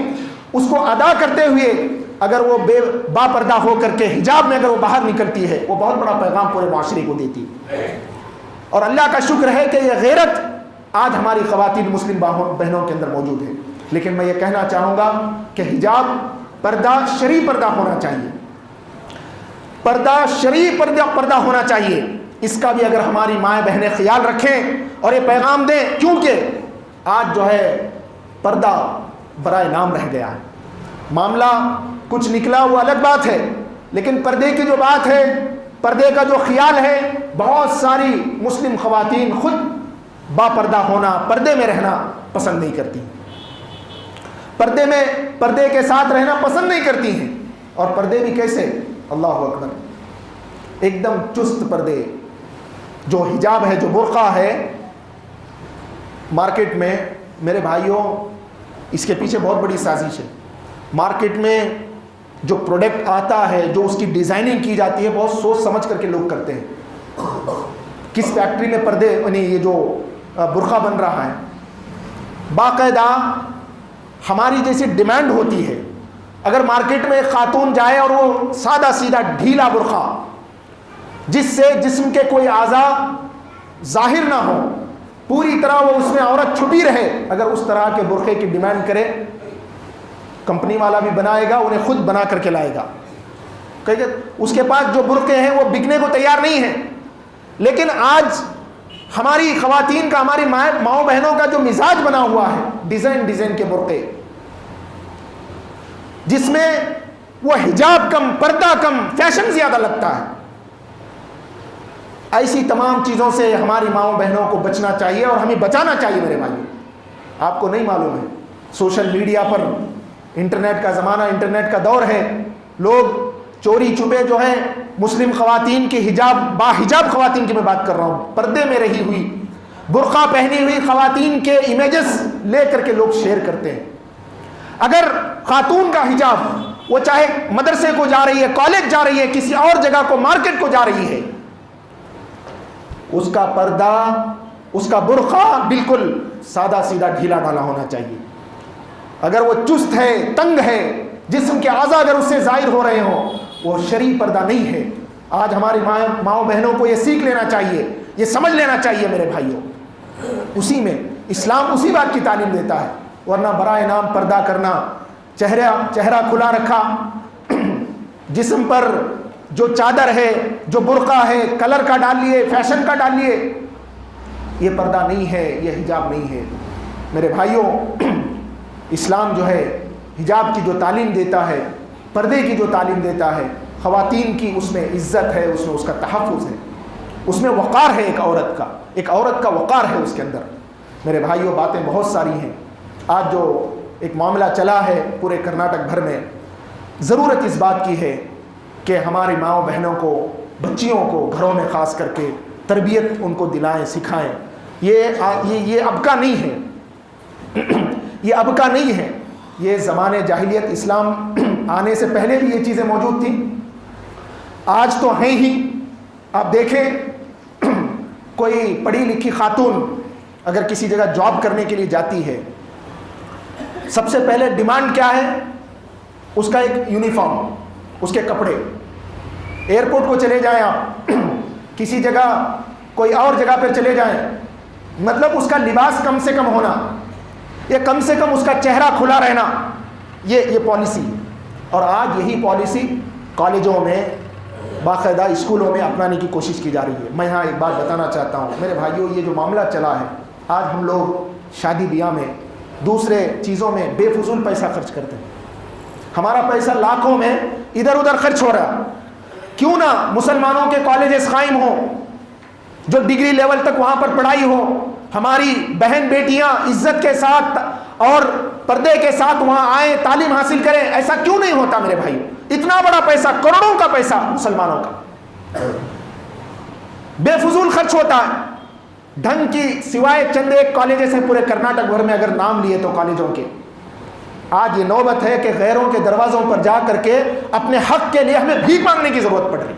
اس کو ادا کرتے ہوئے اگر وہ با پردہ ہو کر کے حجاب میں اگر وہ باہر نکلتی ہے، وہ بہت بڑا پیغام پورے معاشرے کو دیتی ہے۔ اور اللہ کا شکر ہے کہ یہ غیرت آج ہماری خواتین مسلم بہنوں کے اندر موجود ہے۔ لیکن میں یہ کہنا چاہوں گا کہ حجاب، پردہ، شرعی پردہ ہونا چاہیے، پردہ شرعی پردہ ہونا چاہیے۔ اس کا بھی اگر ہماری مائیں بہنیں خیال رکھیں اور یہ پیغام دیں، کیونکہ آج جو ہے پردہ برائے نام رہ گیا ہے۔ معاملہ کچھ نکلا وہ الگ بات ہے، لیکن پردے کی جو بات ہے، پردے کا جو خیال ہے، بہت ساری مسلم خواتین خود با پردہ ہونا، پردے میں رہنا پسند نہیں کرتی، پردے کے ساتھ رہنا پسند نہیں کرتی ہیں۔ اور پردے بھی کیسے؟ اللہ اکبر، ایک دم چست پردے، جو حجاب ہے، جو برقع ہے، مارکیٹ میں میرے بھائیوں اس کے پیچھے بہت بڑی سازش ہے۔ مارکیٹ میں جو پروڈکٹ آتا ہے، جو اس کی ڈیزائننگ کی جاتی ہے، بہت سوچ سمجھ کر کے لوگ کرتے ہیں۔ کس فیکٹری میں پردے یعنی یہ جو برقع بن رہا ہے، باقاعدہ ہماری جیسی ڈیمانڈ ہوتی ہے۔ اگر مارکیٹ میں ایک خاتون جائے اور وہ سادہ سیدھا ڈھیلا برقع، جس سے جسم کے کوئی اعضاء ظاہر نہ ہو، پوری طرح وہ اس میں عورت چھپی رہے، اگر اس طرح کے برقعے کی ڈیمانڈ کرے، کمپنی والا بھی بنائے گا، انہیں خود بنا کر کے لائے گا۔ کہ اس کے پاس جو برقعے ہیں وہ بکنے کو تیار نہیں ہیں. لیکن آج ہماری خواتین کا، ہماری ماؤں بہنوں کا جو مزاج بنا ہوا ہے، ڈیزائن کے برقعے، جس میں وہ حجاب کم، پردہ کم، فیشن زیادہ لگتا ہے. ایسی تمام چیزوں سے ہماری ماؤں بہنوں کو بچنا چاہیے اور ہمیں بچانا چاہیے. میرے بھائیو، آپ کو نہیں معلوم ہے، سوشل میڈیا پر انٹرنیٹ کا زمانہ، انٹرنیٹ کا دور ہے، لوگ چوری چھپے جو ہے مسلم خواتین کی باحجاب خواتین کی میں بات کر رہا ہوں، پردے میں رہی ہوئی، برقع پہنی ہوئی خواتین کے امیجز لے کر کے لوگ شیئر کرتے ہیں. اگر خاتون کا حجاب، وہ چاہے مدرسے کو جا رہی ہے، کالج جا رہی ہے، کسی اور جگہ کو، مارکیٹ کو جا رہی ہے، اس کا پردہ، اس کا برقع بالکل سادہ سیدھا ڈھیلا ڈھالا ہونا چاہیے. اگر وہ چست ہے، تنگ ہے، جسم کے اعضاء اگر اس سے ظاہر ہو رہے ہوں، وہ شرعی پردہ نہیں ہے. آج ہماری ماؤں بہنوں کو یہ سیکھ لینا چاہیے، یہ سمجھ لینا چاہیے میرے بھائیوں. اسی میں اسلام اسی بات کی تعلیم دیتا ہے. ورنہ برائے نام پردہ کرنا، چہرہ کھلا رکھا، جسم پر جو چادر ہے، جو برقع ہے، کلر کا ڈال لیے، فیشن کا ڈال لیے، یہ پردہ نہیں ہے، یہ حجاب نہیں ہے. میرے بھائیوں، اسلام جو ہے حجاب کی جو تعلیم دیتا ہے، پردے کی جو تعلیم دیتا ہے، خواتین کی اس میں عزت ہے، اس میں اس کا تحفظ ہے، اس میں وقار ہے. ایک عورت کا وقار ہے اس کے اندر. میرے بھائیوں، باتیں بہت ساری ہیں. آج جو ایک معاملہ چلا ہے پورے کرناٹک بھر میں، ضرورت اس بات کی ہے کہ ہماری ماؤں بہنوں کو، بچیوں کو گھروں میں خاص کر کے تربیت ان کو دلائیں، سکھائیں. یہ اب کا نہیں ہے، یہ اب کا نہیں ہے. یہ زمانے جاہلیت، اسلام آنے سے پہلے بھی یہ چیزیں موجود تھیں، آج تو ہیں ہی. آپ دیکھیں، کوئی پڑھی لکھی خاتون اگر کسی جگہ جاب کرنے کے لیے جاتی ہے، سب سے پہلے ڈیمانڈ کیا ہے؟ اس کا ایک یونیفارم، اس کے کپڑے. ایئرپورٹ کو چلے جائیں آپ، کسی جگہ کوئی اور جگہ پہ چلے جائیں، مطلب اس کا لباس کم سے کم ہونا، یہ کم سے کم اس کا چہرہ کھلا رہنا، یہ پالیسی. اور آج یہی پالیسی کالجوں میں، باقاعدہ اسکولوں میں اپنانے کی کوشش کی جا رہی ہے. میں یہاں ایک بات بتانا چاہتا ہوں میرے بھائیوں، یہ جو معاملہ چلا ہے، آج ہم لوگ شادی بیاہ میں، دوسرے چیزوں میں بے فضول پیسہ خرچ کرتے ہیں. ہمارا پیسہ لاکھوں میں ادھر ادھر خرچ ہو رہا ہے. کیوں نہ مسلمانوں کے کالجز قائم ہوں، جو ڈگری لیول تک وہاں پر پڑھائی ہو، ہماری بہن بیٹیاں عزت کے ساتھ اور پردے کے ساتھ وہاں آئیں، تعلیم حاصل کریں. ایسا کیوں نہیں ہوتا میرے بھائی؟ اتنا بڑا پیسہ، کروڑوں کا پیسہ مسلمانوں کا بے فضول خرچ ہوتا ہے. ڈھنگ کی سوائے چند ایک کالجز ہیں پورے کرناٹک بھر میں، اگر نام لیے تو کالجوں کے. آج یہ نوبت ہے کہ غیروں کے دروازوں پر جا کر کے اپنے حق کے لیے ہمیں بھیک مانگنے کی ضرورت پڑ رہی.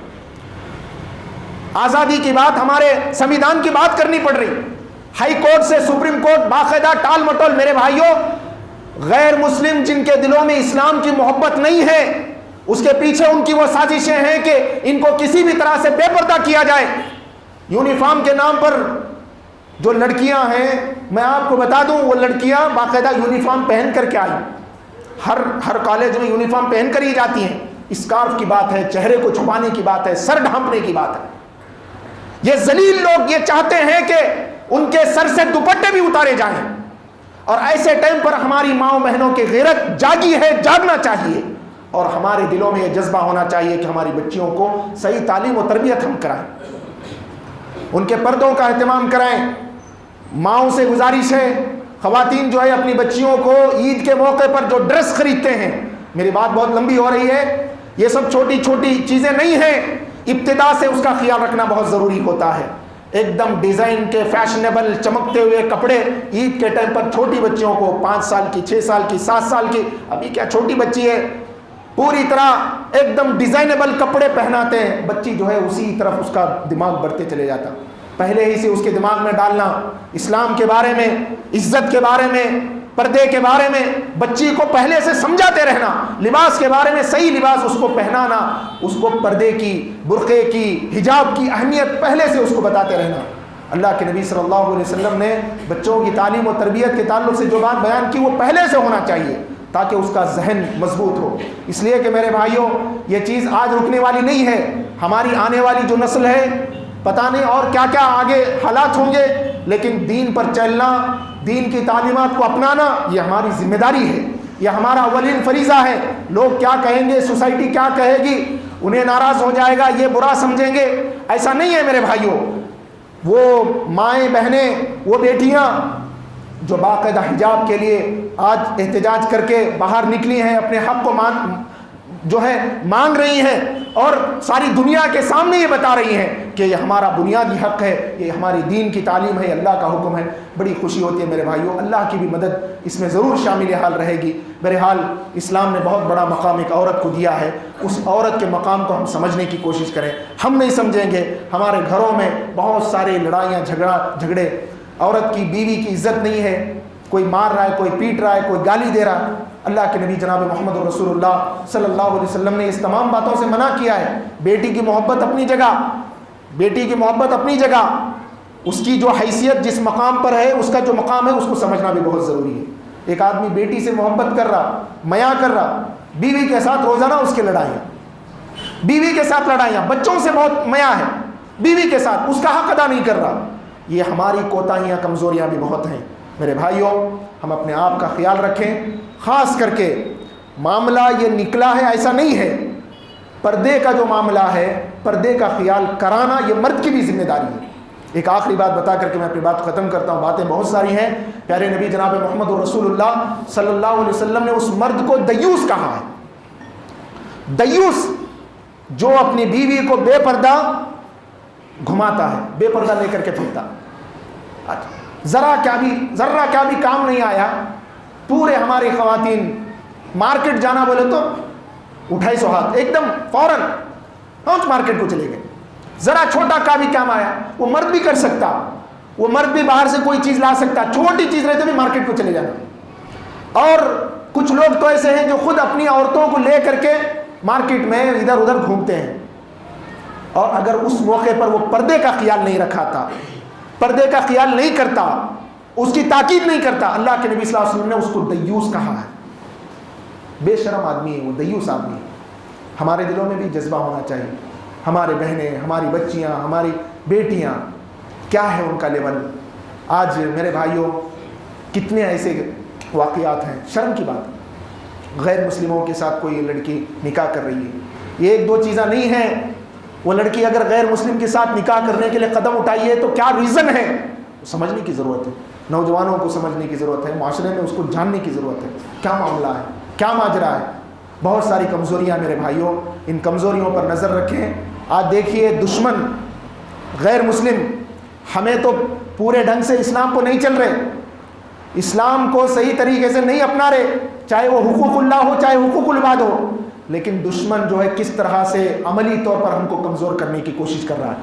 آزادی کی بات، ہمارے سمویدھان کی بات کرنی پڑ رہی. ہائی کورٹ سے سپریم کورٹ باقاعدہ ٹال مٹول. میرے بھائیوں، غیر مسلم جن کے دلوں میں اسلام کی محبت نہیں ہے، اس کے پیچھے ان کی وہ سازشیں ہیں کہ ان کو کسی بھی طرح سے بے پردہ کیا جائے. یونیفارم کے نام پر جو لڑکیاں ہیں، میں آپ کو بتا دوں، وہ لڑکیاں باقاعدہ یونیفارم پہن کر کے آئی. ہر کالج میں یونیفارم پہن کر ہی جاتی ہیں. اسکارف کی بات ہے، چہرے کو چھپانے کی بات ہے، سر ڈھانپنے کی بات ہے. یہ ذلیل لوگ یہ چاہتے ہیں کہ ان کے سر سے دوپٹے بھی اتارے جائیں. اور ایسے ٹائم پر ہماری ماؤں بہنوں کی غیرت جاگی ہے، جاگنا چاہیے. اور ہمارے دلوں میں یہ جذبہ ہونا چاہیے کہ ہماری بچیوں کو صحیح تعلیم و تربیت ہم کرائیں، ان کے پردوں کا اہتمام کرائیں. ماؤں سے گزارش ہے، خواتین جو ہے اپنی بچیوں کو عید کے موقع پر جو ڈریس خریدتے ہیں، میری بات بہت لمبی ہو رہی ہے، یہ سب چھوٹی چھوٹی چیزیں نہیں ہیں. ابتدا سے اس کا خیال رکھنا بہت ضروری ہوتا ہے. ایک دم ڈیزائن کے فیشنیبل چمکتے ہوئے کپڑے عید کے ٹائم پر چھوٹی بچیوں کو، 5 سال کی، 6 سال کی، 7 سال کی، ابھی کیا چھوٹی بچی ہے، پوری طرح ایک دم ڈیزائنیبل کپڑے پہناتے ہیں. بچی جو ہے اسی طرف اس کا دماغ بڑھتے چلے جاتا. پہلے ہی سے اس کے دماغ میں ڈالنا اسلام کے بارے میں، عزت کے بارے میں، پردے کے بارے میں بچی کو پہلے سے سمجھاتے رہنا. لباس کے بارے میں صحیح لباس اس کو پہنانا، اس کو پردے کی، برقعے کی، حجاب کی اہمیت پہلے سے اس کو بتاتے رہنا. اللہ کے نبی صلی اللہ علیہ وسلم نے بچوں کی تعلیم و تربیت کے تعلق سے جو بات بیان کی وہ پہلے سے ہونا چاہیے. تاکہ اس کا ذہن مضبوط ہو. اس لیے کہ میرے بھائیوں یہ چیز آج رکنے والی نہیں ہے. ہماری آنے والی جو نسل ہے پتہ نہیں اور کیا کیا آگے حالات ہوں گے، لیکن دین پر چلنا، دین کی تعلیمات کو اپنانا یہ ہماری ذمہ داری ہے، یہ ہمارا اولین فریضہ ہے. لوگ کیا کہیں گے، سوسائٹی کیا کہے گی، انہیں ناراض ہو جائے گا، یہ برا سمجھیں گے، ایسا نہیں ہے میرے بھائیوں. وہ مائیں بہنیں، وہ بیٹیاں جو باقاعدہ حجاب کے لیے آج احتجاج کر کے باہر نکلی ہیں، اپنے حق کو مانگ رہی ہیں اور ساری دنیا کے سامنے یہ بتا رہی ہیں کہ یہ ہمارا بنیادی حق ہے، یہ ہماری دین کی تعلیم ہے، اللہ کا حکم ہے. بڑی خوشی ہوتی ہے میرے بھائیوں. اللہ کی بھی مدد اس میں ضرور شامل حال رہے گی. بہرحال اسلام نے بہت بڑا مقام ایک عورت کو دیا ہے. اس عورت کے مقام کو ہم سمجھنے کی کوشش کریں. ہم نہیں سمجھیں گے، ہمارے گھروں میں بہت سارے لڑائیاں جھگڑے، عورت کی بیوی کی عزت نہیں ہے، کوئی مار رہا ہے، کوئی پیٹ رہا ہے، کوئی گالی دے رہا ہے. اللہ کے نبی جناب محمد رسول اللہ صلی اللہ علیہ وسلم نے اس تمام باتوں سے منع کیا ہے. بیٹی کی محبت اپنی جگہ، بیٹی کی محبت اپنی جگہ، اس کی جو حیثیت جس مقام پر ہے، اس کا جو مقام ہے اس کو سمجھنا بھی بہت ضروری ہے. ایک آدمی بیٹی سے محبت کر رہا، میاں کر رہا، بیوی کے ساتھ روزانہ اس کے لڑائیاں، بیوی کے ساتھ لڑائیاں، بچوں سے بہت میاں ہے، بیوی کے ساتھ اس کا حق ادا نہیں کر رہا. یہ ہماری کوتاہیاں، کمزوریاں بھی بہت ہیں. میرے بھائیوں ہم اپنے آپ کا خیال رکھیں. خاص کر کے معاملہ یہ نکلا ہے ایسا نہیں ہے، پردے کا جو معاملہ ہے، پردے کا خیال کرانا یہ مرد کی بھی ذمہ داری ہے. ایک آخری بات بتا کر کے میں اپنی بات ختم کرتا ہوں. باتیں بہت ساری ہیں. پیارے نبی جناب محمد رسول اللہ صلی اللہ علیہ وسلم نے اس مرد کو دیوس کہا ہے. دیوس جو اپنی بیوی کو بے پردہ گھماتا ہے، بے پردہ لے کر کے پھرتا. ذرا کیا بھی کام نہیں آیا. پورے ہماری خواتین مارکیٹ جانا بولے تو اٹھائی سو ہاتھ، ایک دم فوراً مارکیٹ کو چلے گئے. ذرا چھوٹا کا بھی کام آیا، وہ مرد بھی کر سکتا، وہ مرد بھی باہر سے کوئی چیز لا سکتا، چھوٹی چیز رہتے بھی مارکیٹ کو چلے جانا. اور کچھ لوگ تو ایسے ہیں جو خود اپنی عورتوں کو لے کر کے مارکیٹ میں ادھر ادھر گھومتے ہیں، اور اگر اس موقع پر وہ پردے کا خیال نہیں رکھا تھا، پردے کا خیال نہیں کرتا، اس کی تاکید نہیں کرتا، اللہ کے نبی صلی اللہ علیہ وسلم نے اس کو دیوس کہا ہے. بے شرم آدمی ہے وہ، دیوس آدمی ہے. ہمارے دلوں میں بھی جذبہ ہونا چاہیے. ہمارے بہنیں، ہماری بچیاں، ہماری بیٹیاں، کیا ہے ان کا لیول. آج میرے بھائیوں کتنے ایسے واقعات ہیں، شرم کی بات ہے. غیر مسلموں کے ساتھ کوئی لڑکی نکاح کر رہی ہے. یہ ایک دو چیزیں نہیں ہیں. وہ لڑکی اگر غیر مسلم کے ساتھ نکاح کرنے کے لیے قدم اٹھائی ہے تو کیا ریزن ہے، سمجھنے کی ضرورت ہے. نوجوانوں کو سمجھنے کی ضرورت ہے، معاشرے میں اس کو جاننے کی ضرورت ہے. کیا معاملہ ہے، کیا ماجرا ہے. بہت ساری کمزوریاں میرے بھائیوں، ان کمزوریوں پر نظر رکھیں. آج دیکھیے دشمن غیر مسلم ہمیں تو پورے ڈھنگ سے اسلام کو نہیں چل رہے، اسلام کو صحیح طریقے سے نہیں اپنا رہے، چاہے وہ حقوق اللہ ہو چاہے حقوق العباد ہو. لیکن دشمن جو ہے کس طرح سے عملی طور پر ہم کو کمزور کرنے کی کوشش کر رہا ہے.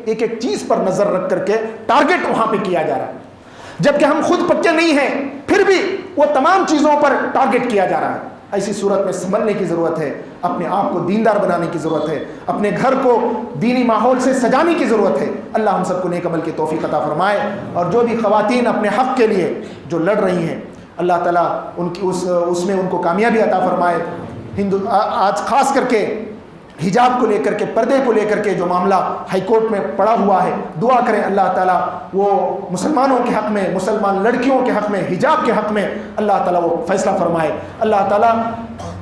ایک چیز پر نظر رکھ کر کے ٹارگٹ وہاں پہ کیا جا رہا ہے، جبکہ ہم خود پکے نہیں ہیں پھر بھی وہ تمام چیزوں پر ٹارگٹ کیا جا رہا ہے. ایسی صورت میں سنبھلنے کی ضرورت ہے، اپنے آپ کو دیندار بنانے کی ضرورت ہے، اپنے گھر کو دینی ماحول سے سجانے کی ضرورت ہے. اللہ ہم سب کو نیک عمل کی توفیق عطا فرمائے. اور جو بھی خواتین اپنے حق کے لیے جو لڑ رہی ہیں، اللہ تعالیٰ ان کی اس میں ان کو کامیابی عطا فرمائے. آج خاص کر کے حجاب کو لے کر کے، پردے کو لے کر کے جو معاملہ ہائی کورٹ میں پڑا ہوا ہے، دعا کریں اللہ تعالیٰ وہ مسلمانوں کے حق میں، مسلمان لڑکیوں کے حق میں، حجاب کے حق میں اللہ تعالیٰ وہ فیصلہ فرمائے. اللہ تعالیٰ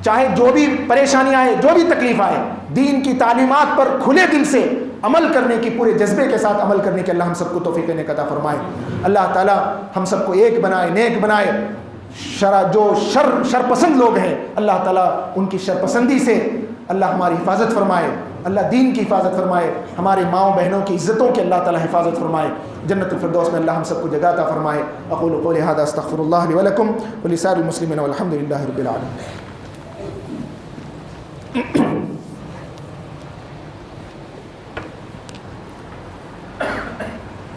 چاہے جو بھی پریشانی آئے، جو بھی تکلیف آئے، دین کی تعلیمات پر کھلے دل سے عمل کرنے کی، پورے جذبے کے ساتھ عمل کرنے کے اللہ ہم سب کو توفیق عطا فرمائے. اللہ تعالیٰ ہم سب کو ایک بنائے، نیک بنائے. جو شر پسند لوگ ہیں، اللہ تعالیٰ ان کی شر پسندی سے اللہ ہماری حفاظت فرمائے. اللہ دین کی حفاظت فرمائے. ہمارے ماؤں بہنوں کی عزتوں کی اللہ تعالیٰ حفاظت فرمائے. جنت الفردوس میں اللہ ہم سب کو جگہ عطا فرمائے. اقول قولی ھذا استغفر اللہ لی ولکم ولسائر المسلمین والحمد للہ رب العالمین.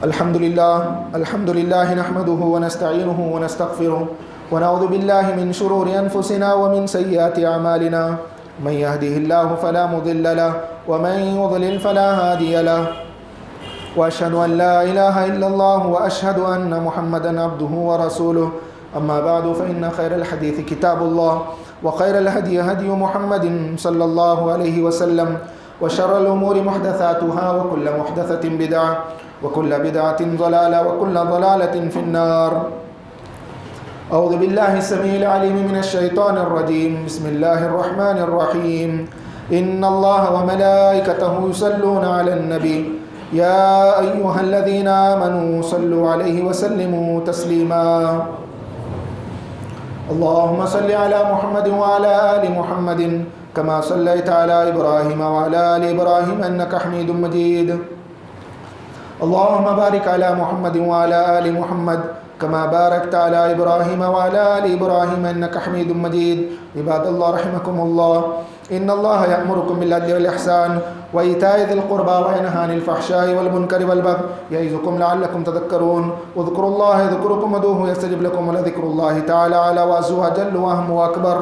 الحمد للہ نحمده ونستعینه ونستغفره ونعوذ بالله من شرور انفسنا ومن سیئات اعمالنا. من يهده الله فلا مضل له ومن يضلل فلا هادي له. واشهد ان لا اله الا الله واشهد ان محمدا عبده ورسوله. أما بعد فإن خير الحديث كتاب الله وخير الهدي هدي محمد صلى الله عليه وسلم وشر الأمور محدثاتها وكل محدثة بدعة وكل بدعة ضلالة وكل ضلالة في النار. أعوذ بالله السميع العليم من الشيطان الرجيم. بسم الله الرحمن الرحيم. إن الله وملائكته يصلون على النبي يا أيها الذين آمنوا صلوا عليه وسلموا تسليما. اللهم صل على محمد وعلى آل محمد كما صليت على إبراهيم وعلى آل إبراهيم إنك حميد مجيد. اللهم بارك على محمد وعلى آل محمد كما باركت على إبراهيم وعلى آل إبراهيم إنك حميد مجيد. عباد الله رحمكم الله، إن الله يأمركم بالعدل والإحسان وإيتاء ذي القربى وينهى عن الفحشاء والمنكر والبغي يعظكم لعلكم تذكرون. اذكروا الله يذكركم وادعوه يستجب لكم ولذكر الله تعالى أعلى وأعز وأجل وأهم وأكبر.